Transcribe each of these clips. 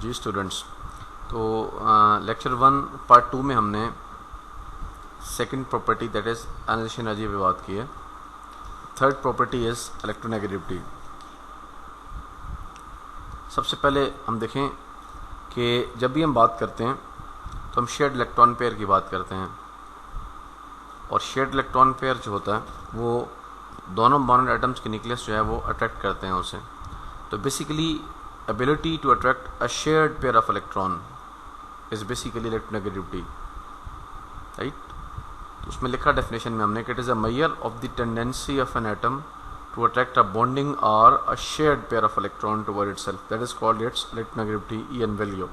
जी students, तो lecture 1 part 2 में हमने second property that is ionization energy पे बात की है। Third property is electronegativity. सबसे पहले हम देखें कि जब भी हम बात करते हैं तो हम शेयर्ड इलेक्ट्रॉन पेयर की बात करते हैं, और शेयर्ड इलेक्ट्रॉन पेयर जो होता है वो दोनों बॉन्डेड एटम्स के न्यूक्लियस जो है वो अट्रैक्ट करते हैं उसे। तो basically ability to attract a shared pair of electron is basically electronegativity, right? तो उसमें लिखा डेफिनेशन में हमने कि it is a measure of the tendency of an atom to attract a bonding or a shared pair of electron toward itself. That is called its electronegativity En value.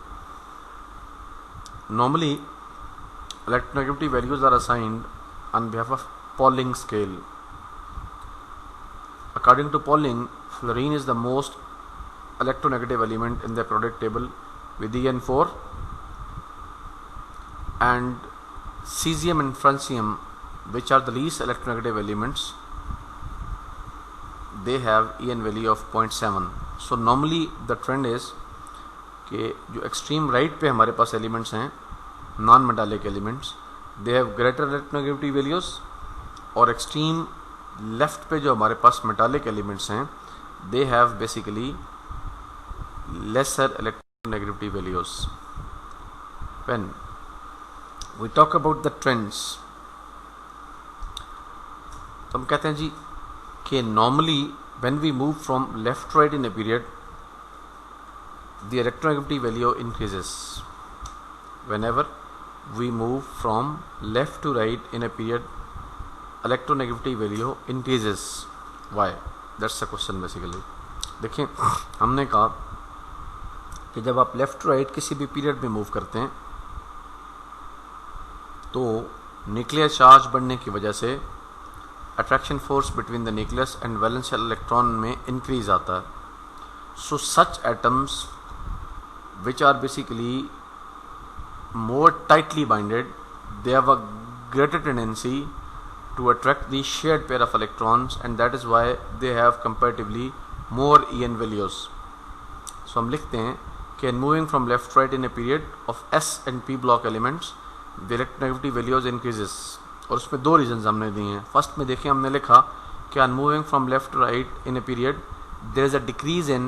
Normally electronegativity values are assigned on behalf of Pauling scale. According to Pauling, fluorine is the most electronegative element in the periodic table with En4, and cesium and francium, which are the least electronegative elements, they have En value of 0.7. So normally the trend is कि जो extreme right पे हमारे पास elements हैं, non metallic elements, they have greater electronegativity values, और extreme left पे जो हमारे पास metallic elements हैं, they have basically lesser electronegativity values. When we talk about the trends, तो हम कहते हैं जी कि normally when we move from left to right in a period, the electronegativity value increases. Whenever we move from left to right in a period, electronegativity value increases. Why? That's the question basically. देखिए, हमने कहा कि जब आप left to right किसी भी period में move करते हैं तो न्यूक्लियर चार्ज बढ़ने की वजह से attraction force between the nucleus and valence shell electron में इंक्रीज आता है. So such atoms which are basically more tightly binded, they have a greater tendency to attract the shared pair of electrons, and that is why they have comparatively more En values. So हम लिखते हैं कि in moving from left to right in a period of S and P block elements, the electronegativity values increases. और उसमें दो reasons हमने दिए हैं. फर्स्ट में देखिए हमने लिखा कि on moving from left to right in a period there is a decrease in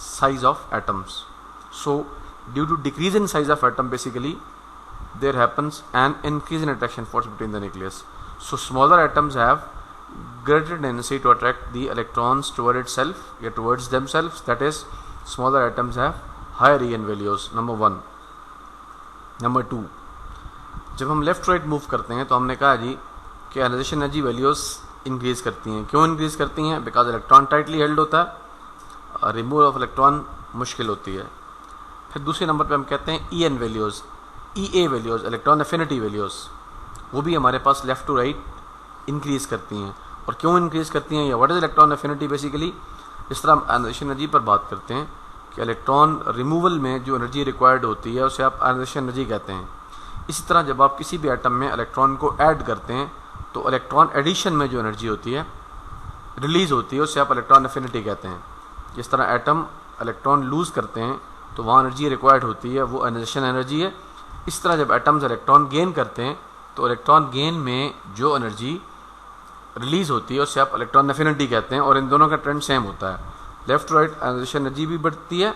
size of atoms. So due to decrease in size of atom, basically there happens an increase in attraction force between the nucleus. So smaller atoms have greater tendency to attract the electrons toward itself, or towards themselves. That is, smaller atoms have higher En values. Number 1. Number 2, जब हम left right move करते हैं तो हमने कहा जी कि ionization energy values increase करती हैं. क्यों इंक्रीज करती हैं? बिकॉज इलेक्ट्रॉन टाइटली हेल्ड होता है, रिमूवल ऑफ इलेक्ट्रॉन मुश्किल होती है. फिर दूसरे नंबर पे हम कहते हैं En values, Ea values, electron affinity values, वो भी हमारे पास लेफ्ट टू राइट इंक्रीज करती हैं. और क्यों इंक्रीज करती हैं या what is electron affinity? Basically जिस तरह हम आयनाइजेशन एनर्जी पर बात करते हैं कि इलेक्ट्रॉन रिमूवल में जो एनर्जी रिक्वायर्ड होती है उसे आप आयनाइजेशन एनर्जी कहते हैं. इसी तरह जब आप किसी भी एटम में इलेक्ट्रॉन को ऐड करते हैं तो इलेक्ट्रॉन एडिशन में जो एनर्जी होती है, रिलीज होती है, उसे आप इलेक्ट्रॉन एफिनिटी कहते हैं. जिस तरह एटम इलेक्ट्रॉन लूज़ करते हैं तो वहाँ एनर्जी रिक्वायर्ड होती है, वो आयनाइजेशन एनर्जी है. इस तरह जब एटम्स इलेक्ट्रॉन गेन करते हैं तो इलेक्ट्रॉन गेन में जो एनर्जी रिलीज होती है उसे आप इलेक्ट्रॉन एफिनिटी कहते हैं. और इन दोनों का ट्रेंड सेम होता है. Left to right ionization energy भी बढ़ती है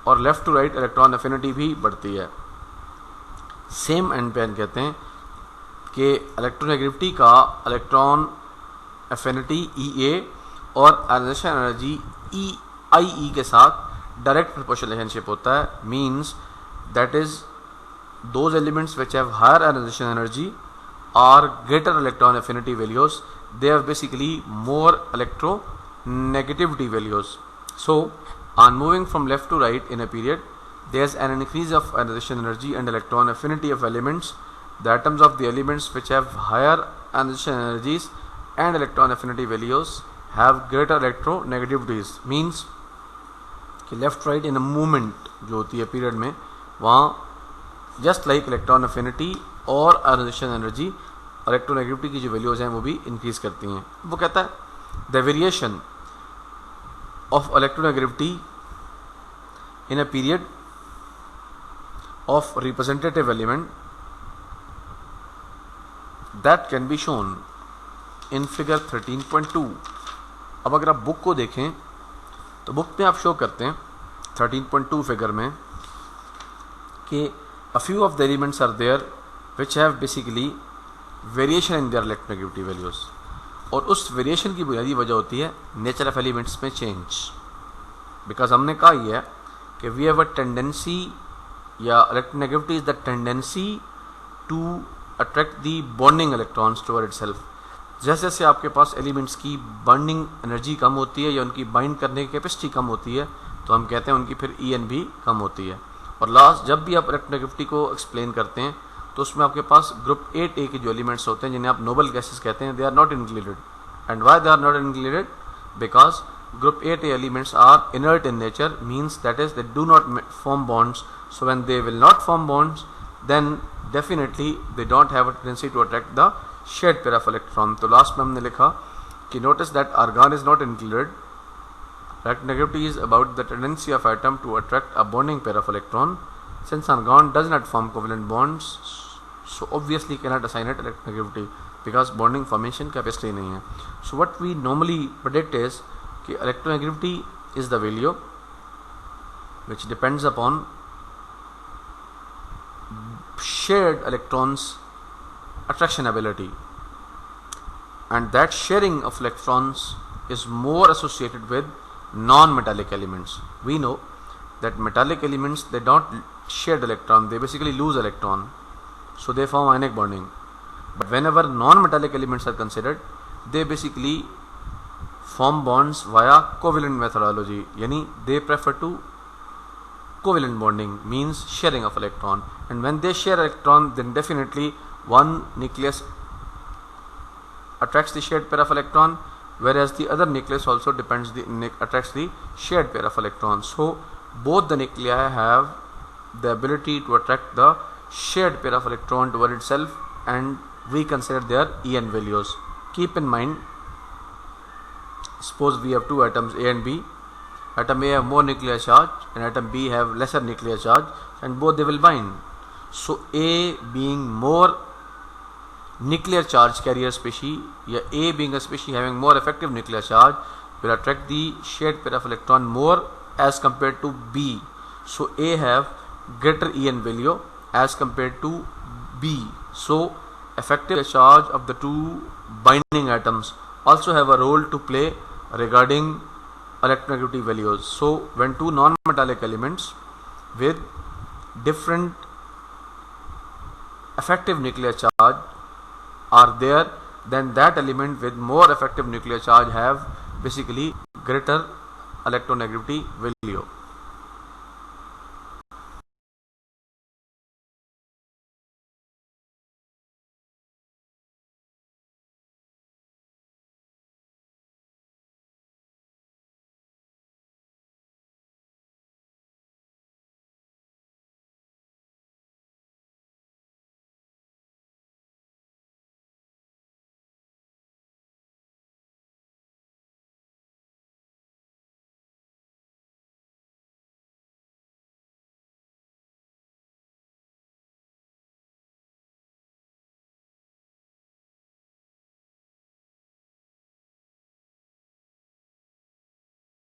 और left to right electron affinity भी बढ़ती है. सेम एंड पे कहते हैं कि इलेक्ट्रोनेगेटिविटी का इलेक्ट्रॉन एफिनिटी Ea और आयनाइजेशन एनर्जी Ie के साथ डायरेक्ट प्रोपोर्शनल रिलेशनशिप होता है. Means that is those elements which have higher ionization energy or greater electron affinity values, they have basically more electronegativity values. So on moving from left to right in a period, there is an increase of ionization energy and electron affinity of elements. The atoms of the elements which have higher ionization energies and electron affinity values have greater electronegativities. Means कि left right in a movement जो होती है period में, वहाँ just like electron affinity और ionization energy, electronegativity की जो values हैं वो भी इंक्रीज करती हैं. वो कहता है the variation of electronegativity in a period of representative element that can be shown in figure 13.2. अब अगर आप बुक को देखें तो बुक में आप शो करते हैं 13.2 फिगर में कि a few of the elements are there which have basically variation in their electronegativity values, और उस वेरिएशन की बुनियादी वजह होती है नेचर ऑफ एलिमेंट्स में चेंज। बिकॉज हमने कहा यह है कि वी हैव अ टेंडेंसी, या electronegativity is the tendency to attract the bonding electrons toward itself. जैसे जैसे आपके पास एलिमेंट्स की बॉन्डिंग एनर्जी कम होती है या उनकी बाइंड करने की कैपेसिटी कम होती है तो हम कहते हैं उनकी फिर EN भी कम होती है। और लास्ट जब भी आप इलेक्ट्रोनेगेटिविटी को एक्सप्लेन करते हैं तो उसमें आपके पास ग्रुप 8A के जो एलिमेंट्स होते हैं जिन्हें आप नोबल गैसेस कहते हैं, they are not included. And why they are not included? Because group 8A elements are inert in nature, means that is they do not form bonds. So when they will not form bonds, then definitely they don't have a tendency to attract the shared pair of electron. तो last में हमने लिखा कि notice that argon is not included. Electronegativity is about the tendency of atom to attract a bonding pair of electron. Since argon does not form covalent bonds, so obviously cannot assign it electronegativity because bonding formation capacity नहीं है. So what we normally predict is कि electronegativity is the value which depends upon shared electrons attraction ability, and that sharing of electrons is more associated with non-metallic elements. We know that metallic elements, they don't share the electron, they basically lose electron, so they form ionic bonding. But whenever non-metallic elements are considered, they basically form bonds via covalent methodology, yani they prefer to covalent bonding, means sharing of electron. And when they share electron, then definitely one nucleus attracts the shared pair of electron, whereas the other nucleus also attracts the shared pair of electrons. So both the nuclei have the ability to attract the shared pair of electron toward itself, and we consider their EN values. Keep in mind, suppose we have two atoms A and B. Atom A have more nuclear charge and atom B have lesser nuclear charge, and both they will bind. So A being more nuclear charge carrier species, या A being a species having more effective nuclear charge, will attract the shared pair of electron more as compared to B. So A have greater EN value as compared to B. So effective charge of the two binding atoms also have a role to play regarding electronegativity values. So when two non-metallic elements with different effective nuclear charge are there, then that element with more effective nuclear charge have basically greater electronegativity value.